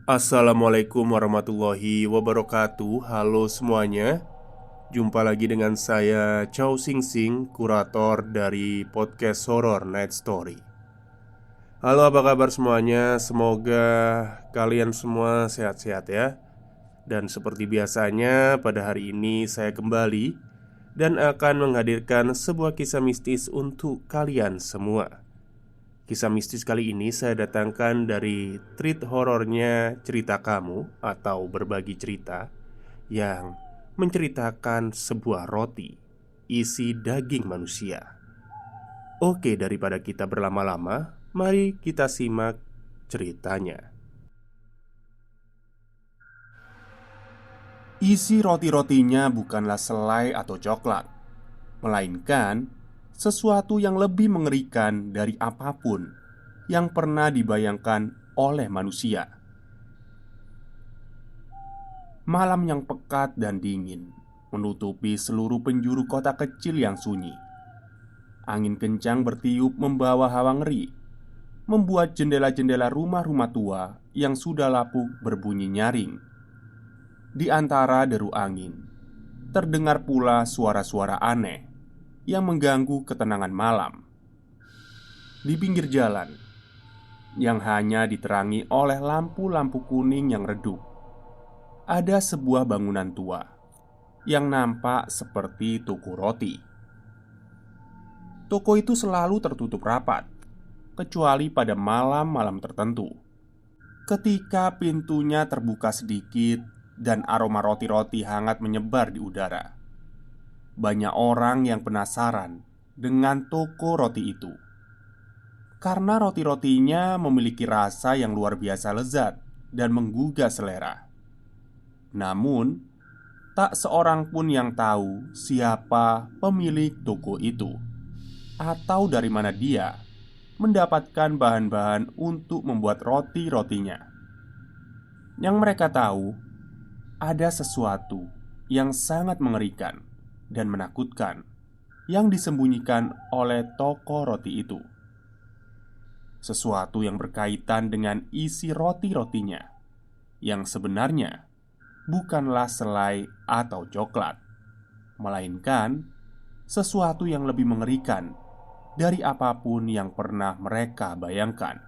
Assalamualaikum warahmatullahi wabarakatuh. Halo semuanya. Jumpa lagi dengan saya Chow Sing Sing, kurator dari podcast Horror Night Story. Halo, apa kabar semuanya? Semoga kalian semua sehat-sehat ya. Dan seperti biasanya, pada hari ini saya kembali dan akan menghadirkan sebuah kisah mistis untuk kalian semua. Kisah mistis kali ini saya datangkan dari treat horornya Cerita Kamu atau Berbagi Cerita, yang menceritakan sebuah roti isi daging manusia. Oke, daripada kita berlama-lama, mari kita simak ceritanya. Isi roti-rotinya bukanlah selai atau coklat, melainkan sesuatu yang lebih mengerikan dari apapun yang pernah dibayangkan oleh manusia. Malam yang pekat dan dingin menutupi seluruh penjuru kota kecil yang sunyi. Angin kencang bertiup membawa hawa ngeri, membuat jendela-jendela rumah-rumah tua yang sudah lapuk berbunyi nyaring. Di antara deru angin, terdengar pula suara-suara aneh yang mengganggu ketenangan malam. Di pinggir jalan yang hanya diterangi oleh lampu-lampu kuning yang redup, ada sebuah bangunan tua yang nampak seperti toko roti. Toko itu selalu tertutup rapat, kecuali pada malam-malam tertentu. Ketika pintunya terbuka sedikit dan aroma roti-roti hangat menyebar di udara, banyak orang yang penasaran dengan toko roti itu. Karena roti-rotinya memiliki rasa yang luar biasa lezat dan menggugah selera. Namun, tak seorang pun yang tahu siapa pemilik toko itu, atau dari mana dia mendapatkan bahan-bahan untuk membuat roti-rotinya. Yang mereka tahu, ada sesuatu yang sangat mengerikan dan menakutkan yang disembunyikan oleh toko roti itu. Sesuatu yang berkaitan dengan isi roti-rotinya, yang sebenarnya bukanlah selai atau coklat, melainkan sesuatu yang lebih mengerikan dari apapun yang pernah mereka bayangkan.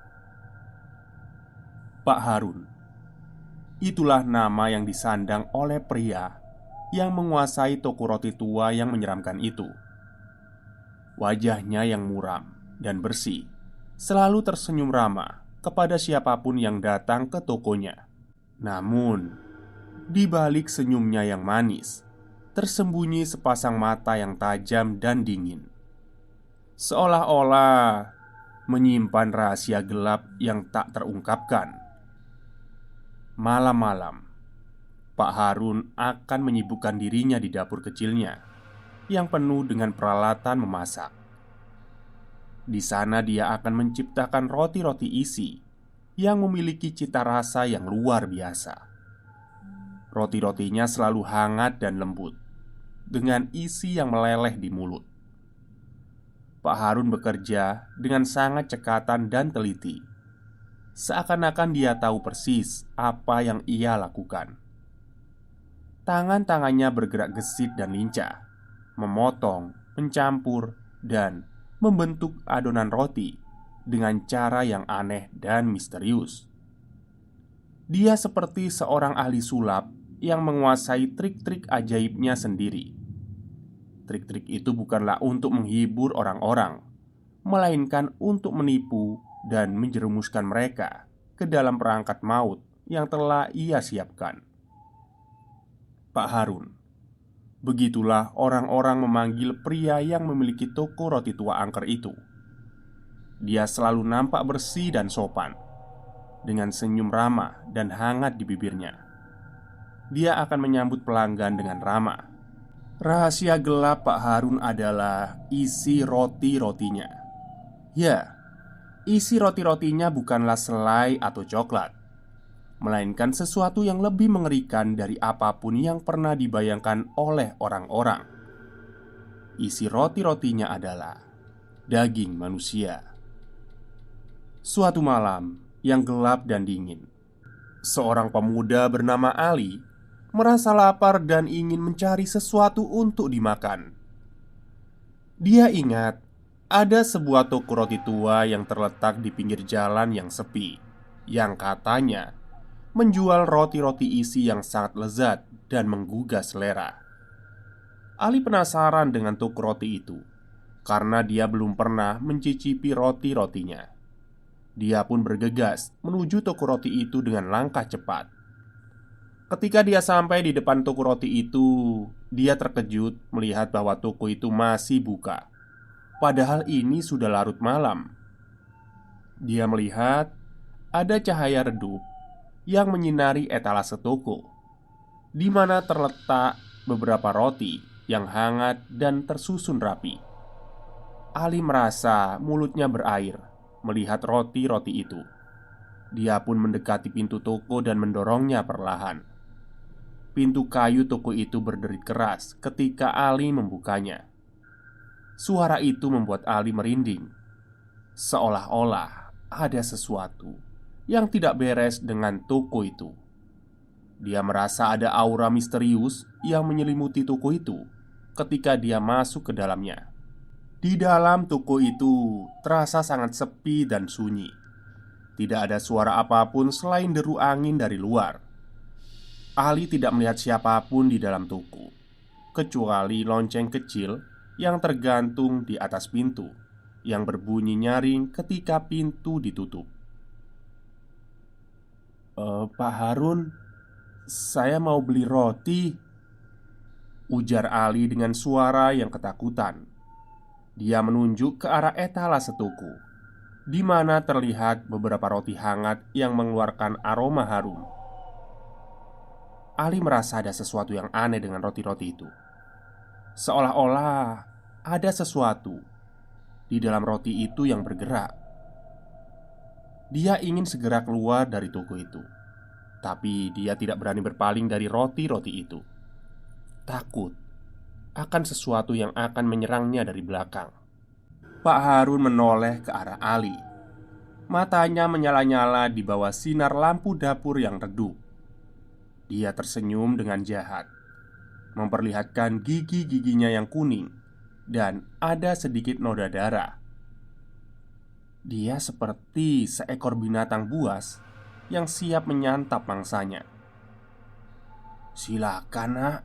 Pak Harun, itulah nama yang disandang oleh pria yang menguasai toko roti tua yang menyeramkan itu. Wajahnya yang muram dan bersih selalu tersenyum ramah kepada siapapun yang datang ke tokonya. Namun, di balik senyumnya yang manis, tersembunyi sepasang mata yang tajam dan dingin, seolah-olah menyimpan rahasia gelap yang tak terungkapkan. Malam-malam, Pak Harun akan menyibukkan dirinya di dapur kecilnya yang penuh dengan peralatan memasak. Di sana dia akan menciptakan roti-roti isi yang memiliki cita rasa yang luar biasa. Roti-rotinya selalu hangat dan lembut, dengan isi yang meleleh di mulut. Pak Harun bekerja dengan sangat cekatan dan teliti, seakan-akan dia tahu persis apa yang ia lakukan. Tangan-tangannya bergerak gesit dan lincah, memotong, mencampur, dan membentuk adonan roti dengan cara yang aneh dan misterius. Dia seperti seorang ahli sulap yang menguasai trik-trik ajaibnya sendiri. Trik-trik itu bukanlah untuk menghibur orang-orang, melainkan untuk menipu dan menjerumuskan mereka ke dalam perangkat maut yang telah ia siapkan. Pak Harun, begitulah orang-orang memanggil pria yang memiliki toko roti tua angker itu. Dia selalu nampak bersih dan sopan, dengan senyum ramah dan hangat di bibirnya. Dia akan menyambut pelanggan dengan ramah. Rahasia gelap Pak Harun adalah isi roti-rotinya. Ya, isi roti-rotinya bukanlah selai atau coklat, melainkan sesuatu yang lebih mengerikan dari apapun yang pernah dibayangkan oleh orang-orang. Isi roti-rotinya adalah daging manusia. Suatu malam yang gelap dan dingin, Seorang pemuda bernama Ali merasa lapar dan ingin mencari sesuatu untuk dimakan. Dia ingat ada sebuah toko roti tua yang terletak di pinggir jalan yang sepi, yang katanya menjual roti-roti isi yang sangat lezat dan menggugah selera. Ali penasaran dengan toko roti itu karena dia belum pernah mencicipi roti-rotinya. Dia pun bergegas menuju toko roti itu dengan langkah cepat. Ketika dia sampai di depan toko roti itu, dia terkejut melihat bahwa toko itu masih buka. Padahal ini sudah larut malam. Dia melihat ada cahaya redup yang menyinari etalase toko, di mana terletak beberapa roti yang hangat dan tersusun rapi. Ali merasa mulutnya berair melihat roti-roti itu. Dia pun mendekati pintu toko dan mendorongnya perlahan. Pintu kayu toko itu berderit keras ketika Ali membukanya. Suara itu membuat Ali merinding, seolah-olah ada sesuatu yang tidak beres dengan toko itu. Dia merasa ada aura misterius yang menyelimuti toko itu ketika dia masuk ke dalamnya. Di dalam toko itu terasa sangat sepi dan sunyi. Tidak ada suara apapun selain deru angin dari luar. Ali tidak melihat siapapun di dalam toko, kecuali lonceng kecil yang tergantung di atas pintu, yang berbunyi nyaring ketika pintu ditutup. Pak Harun, saya mau beli roti," ujar Ali dengan suara yang ketakutan. Dia menunjuk ke arah etalase toko, di mana terlihat beberapa roti hangat yang mengeluarkan aroma harum. Ali merasa ada sesuatu yang aneh dengan roti-roti itu. Seolah-olah ada sesuatu di dalam roti itu yang bergerak. Dia ingin segera keluar dari toko itu, tapi dia tidak berani berpaling dari roti-roti itu. Takut akan sesuatu yang akan menyerangnya dari belakang. Pak Harun menoleh ke arah Ali. Matanya menyala-nyala di bawah sinar lampu dapur yang redup. Dia tersenyum dengan jahat, memperlihatkan gigi-giginya yang kuning dan ada sedikit noda darah. Dia seperti seekor binatang buas yang siap menyantap mangsanya. "Silakan, Nak.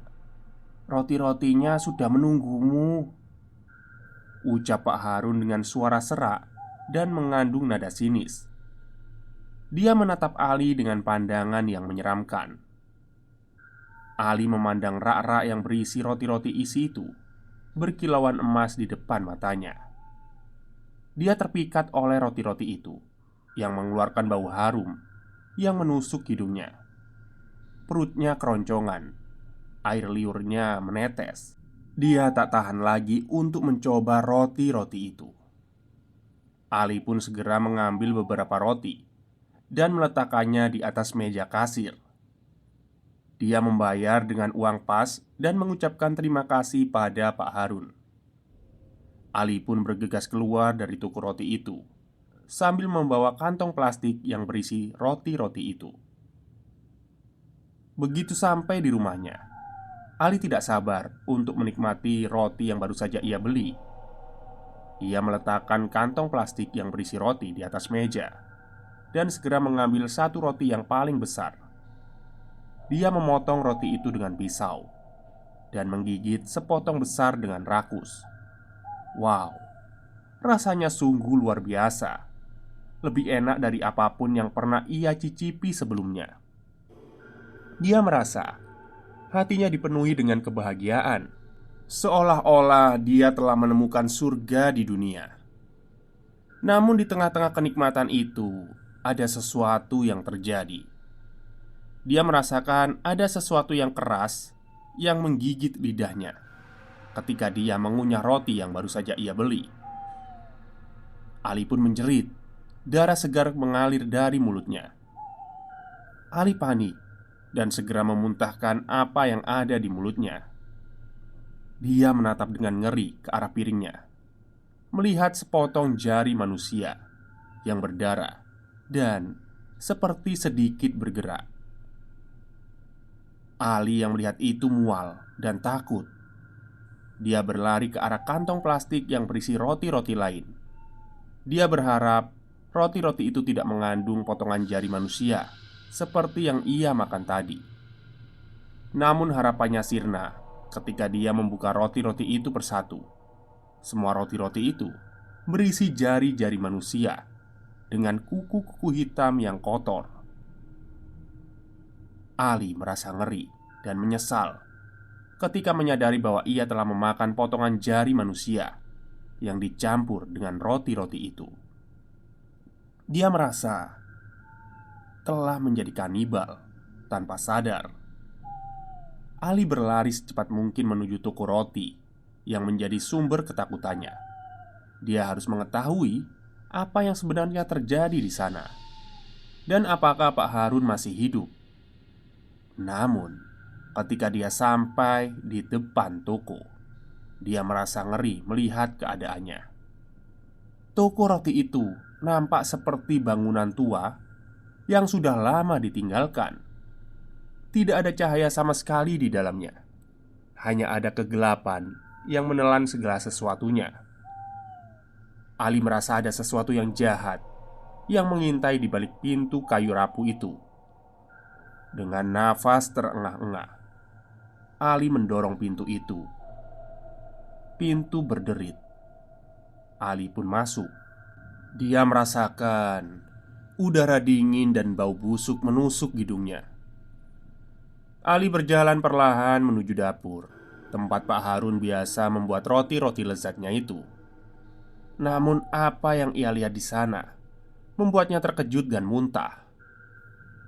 Roti-rotinya sudah menunggumu," ucap Pak Harun dengan suara serak dan mengandung nada sinis. Dia menatap Ali dengan pandangan yang menyeramkan. Ali memandang rak-rak yang berisi roti-roti isi itu berkilauan emas di depan matanya. Dia terpikat oleh roti-roti itu yang mengeluarkan bau harum yang menusuk hidungnya. Perutnya keroncongan, air liurnya menetes. Dia tak tahan lagi untuk mencoba roti-roti itu. Ali pun segera mengambil beberapa roti dan meletakkannya di atas meja kasir. Dia membayar dengan uang pas dan mengucapkan terima kasih pada Pak Harun. Ali pun bergegas keluar dari toko roti itu sambil membawa kantong plastik yang berisi roti-roti itu. Begitu sampai di rumahnya, Ali tidak sabar untuk menikmati roti yang baru saja ia beli. Ia meletakkan kantong plastik yang berisi roti di atas meja dan segera mengambil satu roti yang paling besar. Dia memotong roti itu dengan pisau dan menggigit sepotong besar dengan rakus. Wow, rasanya sungguh luar biasa. Lebih enak dari apapun yang pernah ia cicipi sebelumnya. Dia merasa hatinya dipenuhi dengan kebahagiaan, seolah-olah dia telah menemukan surga di dunia. Namun di tengah-tengah kenikmatan itu, ada sesuatu yang terjadi. Dia merasakan ada sesuatu yang keras yang menggigit lidahnya ketika dia mengunyah roti yang baru saja ia beli. Ali pun menjerit. Darah segar mengalir dari mulutnya. Ali panik dan segera memuntahkan apa yang ada di mulutnya. Dia menatap dengan ngeri ke arah piringnya, melihat sepotong jari manusia yang berdarah dan seperti sedikit bergerak. Ali yang melihat itu mual dan takut. Dia berlari ke arah kantong plastik yang berisi roti-roti lain. Dia berharap roti-roti itu tidak mengandung potongan jari manusia seperti yang ia makan tadi. Namun harapannya sirna ketika dia membuka roti-roti itu persatu. Semua roti-roti itu berisi jari-jari manusia dengan kuku-kuku hitam yang kotor. Ali merasa ngeri dan menyesal ketika menyadari bahwa ia telah memakan potongan jari manusia yang dicampur dengan roti-roti itu. Dia merasa telah menjadi kanibal tanpa sadar. Ali berlari secepat mungkin menuju toko roti yang menjadi sumber ketakutannya. Dia harus mengetahui apa yang sebenarnya terjadi di sana dan apakah Pak Harun masih hidup. Namun, ketika dia sampai di depan toko, dia merasa ngeri melihat keadaannya. Toko roti itu nampak seperti bangunan tua yang sudah lama ditinggalkan. Tidak ada cahaya sama sekali di dalamnya. Hanya ada kegelapan yang menelan segala sesuatunya. Ali merasa ada sesuatu yang jahat yang mengintai di balik pintu kayu rapuh itu. Dengan nafas terengah-engah, Ali mendorong pintu itu. Pintu berderit. Ali pun masuk. Dia merasakan udara dingin dan bau busuk menusuk hidungnya. Ali berjalan perlahan menuju dapur, tempat Pak Harun biasa membuat roti-roti lezatnya itu. Namun apa yang ia lihat di sana membuatnya terkejut dan muntah.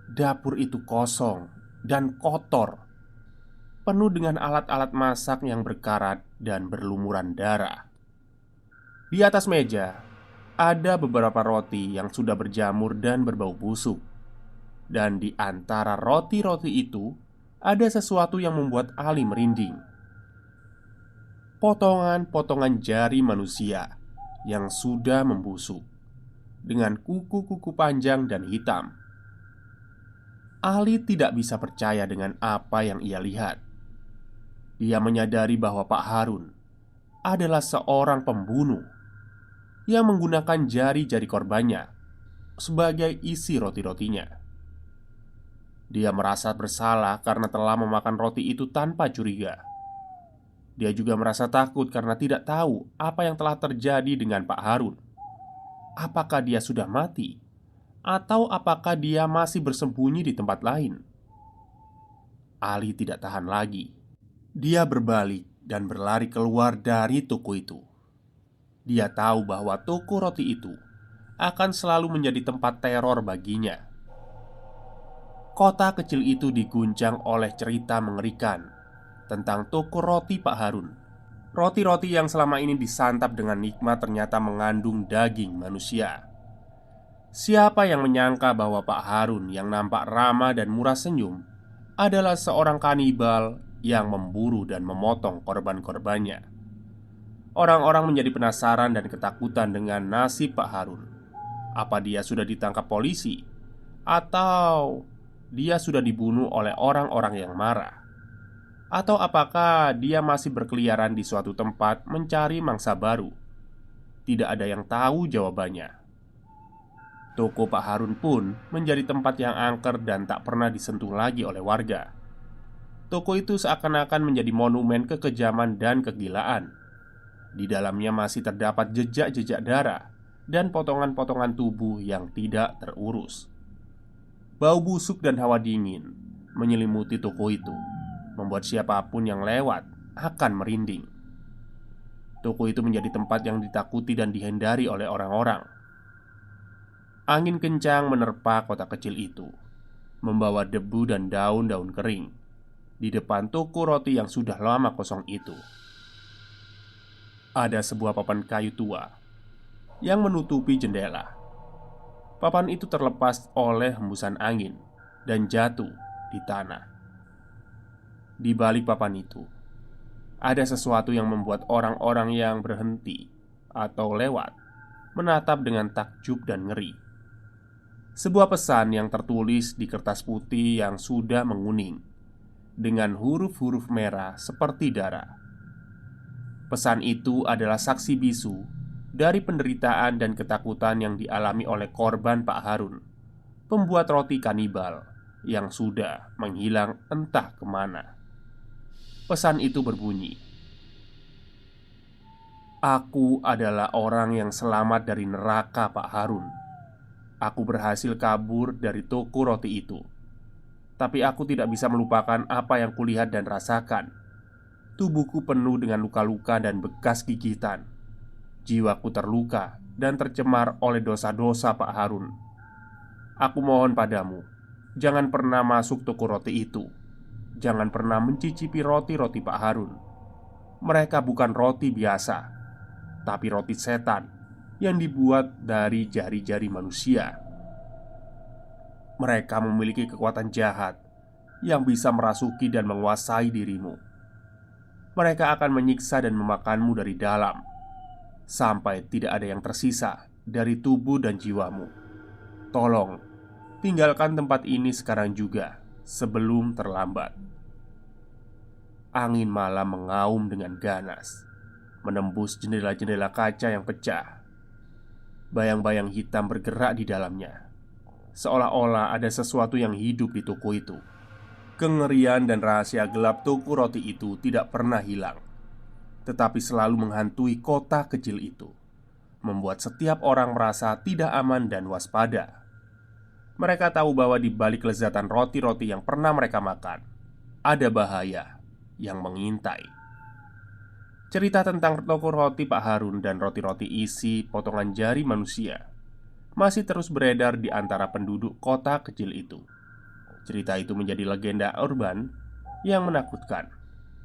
Dapur itu kosong dan kotor, penuh dengan alat-alat masak yang berkarat dan berlumuran darah. Di atas meja ada beberapa roti yang sudah berjamur dan berbau busuk. Dan di antara roti-roti itu ada sesuatu yang membuat Ali merinding. Potongan-potongan jari manusia yang sudah membusuk dengan kuku-kuku panjang dan hitam. Ali tidak bisa percaya dengan apa yang ia lihat. Dia menyadari bahwa Pak Harun adalah seorang pembunuh yang menggunakan jari-jari korbannya sebagai isi roti-rotinya. Dia merasa bersalah karena telah memakan roti itu tanpa curiga. Dia juga merasa takut karena tidak tahu apa yang telah terjadi dengan Pak Harun. Apakah dia sudah mati? Atau apakah dia masih bersembunyi di tempat lain? Ali tidak tahan lagi. Dia berbalik dan berlari keluar dari toko itu. Dia tahu bahwa toko roti itu akan selalu menjadi tempat teror baginya. Kota kecil itu diguncang oleh cerita mengerikan tentang toko roti Pak Harun. Roti-roti yang selama ini disantap dengan nikmat ternyata mengandung daging manusia. Siapa yang menyangka bahwa Pak Harun yang nampak ramah dan murah senyum adalah seorang kanibal yang memburu dan memotong korban-korbannya. Orang-orang menjadi penasaran dan ketakutan dengan nasib Pak Harun. Apa dia sudah ditangkap polisi? Atau dia sudah dibunuh oleh orang-orang yang marah? Atau apakah dia masih berkeliaran di suatu tempat mencari mangsa baru? Tidak ada yang tahu jawabannya. Toko Pak Harun pun menjadi tempat yang angker dan tak pernah disentuh lagi oleh warga. Toko itu seakan-akan menjadi monumen kekejaman dan kegilaan. Di dalamnya masih terdapat jejak-jejak darah dan potongan-potongan tubuh yang tidak terurus. Bau busuk dan hawa dingin menyelimuti toko itu, membuat siapapun yang lewat akan merinding. Toko itu menjadi tempat yang ditakuti dan dihindari oleh orang-orang. Angin kencang menerpa kota kecil itu, membawa debu dan daun-daun kering di depan toko roti yang sudah lama kosong itu. Ada sebuah papan kayu tua yang menutupi jendela. Papan itu terlepas oleh hembusan angin dan jatuh di tanah. Di balik papan itu ada sesuatu yang membuat orang-orang yang berhenti atau lewat menatap dengan takjub dan ngeri. Sebuah pesan yang tertulis di kertas putih yang sudah menguning dengan huruf-huruf merah seperti darah. Pesan itu adalah saksi bisu dari penderitaan dan ketakutan yang dialami oleh korban Pak Harun, pembuat roti kanibal yang sudah menghilang entah kemana. Pesan itu berbunyi, "Aku adalah orang yang selamat dari neraka, Pak Harun. Aku berhasil kabur dari toko roti itu. Tapi aku tidak bisa melupakan apa yang kulihat dan rasakan. Tubuhku penuh dengan luka-luka dan bekas gigitan. Jiwaku terluka dan tercemar oleh dosa-dosa Pak Harun. Aku mohon padamu, jangan pernah masuk toko roti itu. Jangan pernah mencicipi roti-roti Pak Harun. Mereka bukan roti biasa, tapi roti setan yang dibuat dari jari-jari manusia. Mereka memiliki kekuatan jahat yang bisa merasuki dan menguasai dirimu. Mereka akan menyiksa dan memakanmu dari dalam sampai tidak ada yang tersisa dari tubuh dan jiwamu. Tolong, tinggalkan tempat ini sekarang juga sebelum terlambat." Angin malam mengaum dengan ganas, menembus jendela-jendela kaca yang pecah. Bayang-bayang hitam bergerak di dalamnya, seolah-olah ada sesuatu yang hidup di toko itu. Kengerian dan rahasia gelap toko roti itu tidak pernah hilang, tetapi selalu menghantui kota kecil itu, membuat setiap orang merasa tidak aman dan waspada. Mereka tahu bahwa di balik kelezatan roti-roti yang pernah mereka makan, ada bahaya yang mengintai. Cerita tentang toko roti Pak Harun dan roti-roti isi potongan jari manusia masih terus beredar di antara penduduk kota kecil itu. Cerita itu menjadi legenda urban yang menakutkan,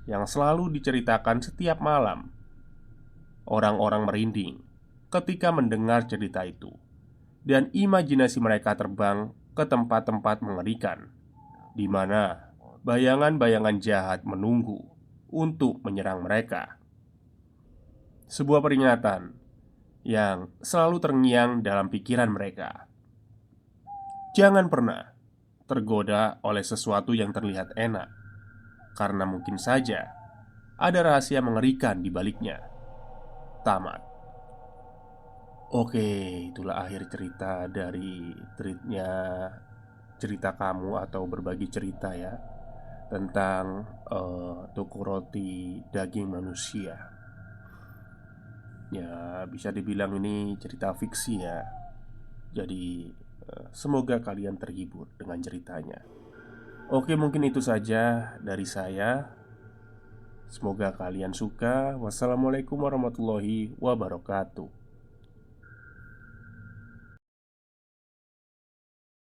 yang selalu diceritakan setiap malam. Orang-orang merinding ketika mendengar cerita itu, dan imajinasi mereka terbang ke tempat-tempat mengerikan, di mana bayangan-bayangan jahat menunggu untuk menyerang mereka. Sebuah peringatan yang selalu terngiang dalam pikiran mereka. Jangan pernah tergoda oleh sesuatu yang terlihat enak, karena mungkin saja ada rahasia mengerikan di baliknya. Tamat. Oke, itulah akhir cerita dari tweetnya cerita kamu atau berbagi cerita ya, tentang toko roti daging manusia. Ya, bisa dibilang ini cerita fiksi ya. Jadi, semoga kalian terhibur dengan ceritanya. Oke, mungkin itu saja dari saya. Semoga kalian suka. Wassalamualaikum warahmatullahi wabarakatuh.